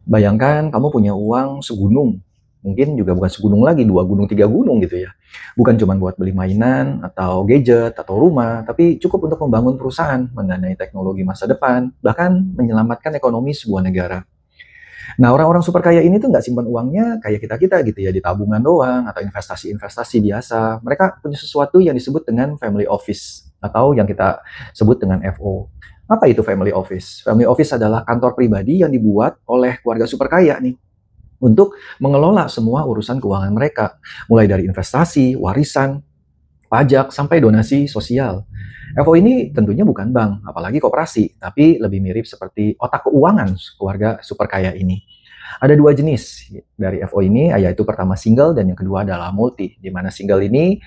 Bayangkan kamu punya uang segunung, mungkin juga bukan segunung lagi, 2 gunung, 3 gunung gitu ya. Bukan cuma buat beli mainan atau gadget atau rumah, tapi cukup untuk membangun perusahaan, mendanai teknologi masa depan, bahkan menyelamatkan ekonomi sebuah negara. Nah, orang-orang super kaya ini tuh nggak simpan uangnya kayak kita-kita gitu ya, di tabungan doang atau investasi-investasi biasa. Mereka punya sesuatu yang disebut dengan family office atau yang kita sebut dengan FO. Apa itu family office? Family office adalah kantor pribadi yang dibuat oleh keluarga super kaya nih untuk mengelola semua urusan keuangan mereka, mulai dari investasi, warisan, pajak, sampai donasi sosial. FO ini tentunya bukan bank, apalagi koperasi, tapi lebih mirip seperti otak keuangan keluarga super kaya ini. Ada dua jenis dari FO ini, yaitu pertama single dan yang kedua adalah multi. Di mana single ini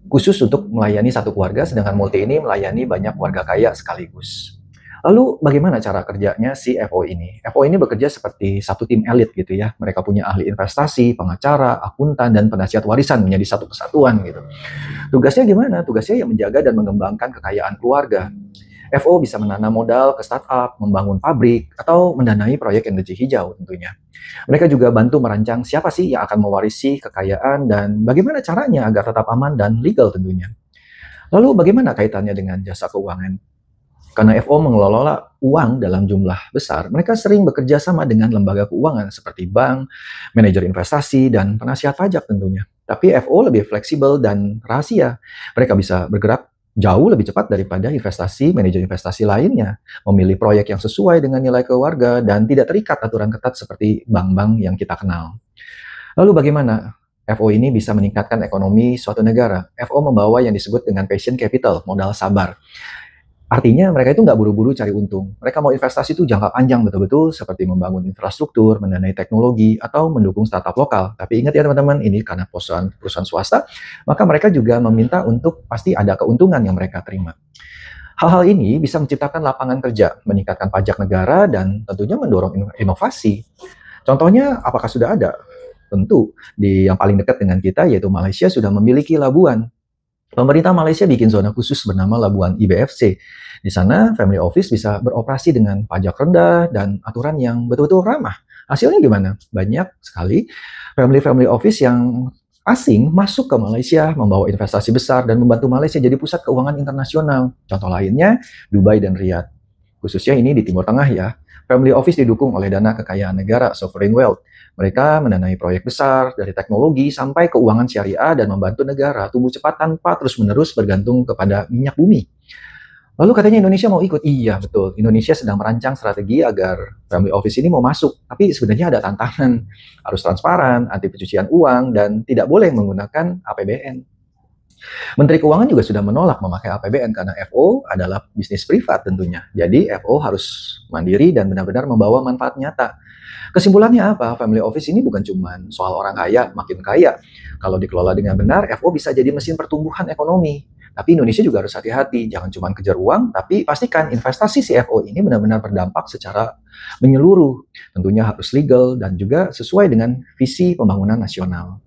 khusus untuk melayani satu keluarga, sedangkan multi ini melayani banyak keluarga kaya sekaligus. Lalu bagaimana cara kerjanya si FO ini? FO ini bekerja seperti satu tim elit gitu ya. Mereka punya ahli investasi, pengacara, akuntan, dan penasihat warisan menjadi satu kesatuan gitu. Tugasnya gimana? Tugasnya yang menjaga dan mengembangkan kekayaan keluarga. FO bisa menanam modal ke startup, membangun pabrik, atau mendanai proyek energi hijau tentunya. Mereka juga bantu merancang siapa sih yang akan mewarisi kekayaan dan bagaimana caranya agar tetap aman dan legal tentunya. Lalu bagaimana kaitannya dengan jasa keuangan? Karena FO mengelola uang dalam jumlah besar, mereka sering bekerja sama dengan lembaga keuangan seperti bank, manajer investasi, dan penasihat pajak tentunya. Tapi FO lebih fleksibel dan rahasia. Mereka bisa bergerak jauh lebih cepat daripada manajer investasi lainnya, memilih proyek yang sesuai dengan nilai keluarga, dan tidak terikat aturan ketat seperti bank-bank yang kita kenal. Lalu bagaimana FO ini bisa meningkatkan ekonomi suatu negara? FO membawa yang disebut dengan patient capital, modal sabar. Artinya mereka itu nggak buru-buru cari untung. Mereka mau investasi itu jangka panjang betul-betul seperti membangun infrastruktur, mendanai teknologi, atau mendukung startup lokal. Tapi ingat ya teman-teman, ini karena perusahaan swasta, maka mereka juga meminta untuk pasti ada keuntungan yang mereka terima. Hal-hal ini bisa menciptakan lapangan kerja, meningkatkan pajak negara, dan tentunya mendorong inovasi. Contohnya, apakah sudah ada? Tentu, di yang paling dekat dengan kita yaitu Malaysia sudah memiliki labuan. Pemerintah Malaysia bikin zona khusus bernama Labuan IBFC. Di sana, family office bisa beroperasi dengan pajak rendah dan aturan yang betul-betul ramah. Hasilnya gimana? Banyak sekali family office yang asing masuk ke Malaysia, membawa investasi besar dan membantu Malaysia jadi pusat keuangan internasional. Contoh lainnya, Dubai dan Riyadh. Khususnya ini di Timur Tengah ya. Family office didukung oleh dana kekayaan negara, sovereign wealth. Mereka mendanai proyek besar dari teknologi sampai keuangan syariah dan membantu negara tumbuh cepat tanpa terus-menerus bergantung kepada minyak bumi. Lalu katanya Indonesia mau ikut. Iya, betul. Indonesia sedang merancang strategi agar family office ini mau masuk. Tapi sebenarnya ada tantangan. Harus transparan, anti pencucian uang, dan tidak boleh menggunakan APBN. Menteri Keuangan juga sudah menolak memakai APBN karena FO adalah bisnis privat tentunya. Jadi FO harus mandiri dan benar-benar membawa manfaat nyata. Kesimpulannya apa? Family office ini bukan cuma soal orang kaya makin kaya. Kalau dikelola dengan benar, FO bisa jadi mesin pertumbuhan ekonomi. Tapi Indonesia juga harus hati-hati, jangan cuma kejar uang, tapi pastikan investasi CFO ini benar-benar berdampak secara menyeluruh. Tentunya harus legal dan juga sesuai dengan visi pembangunan nasional.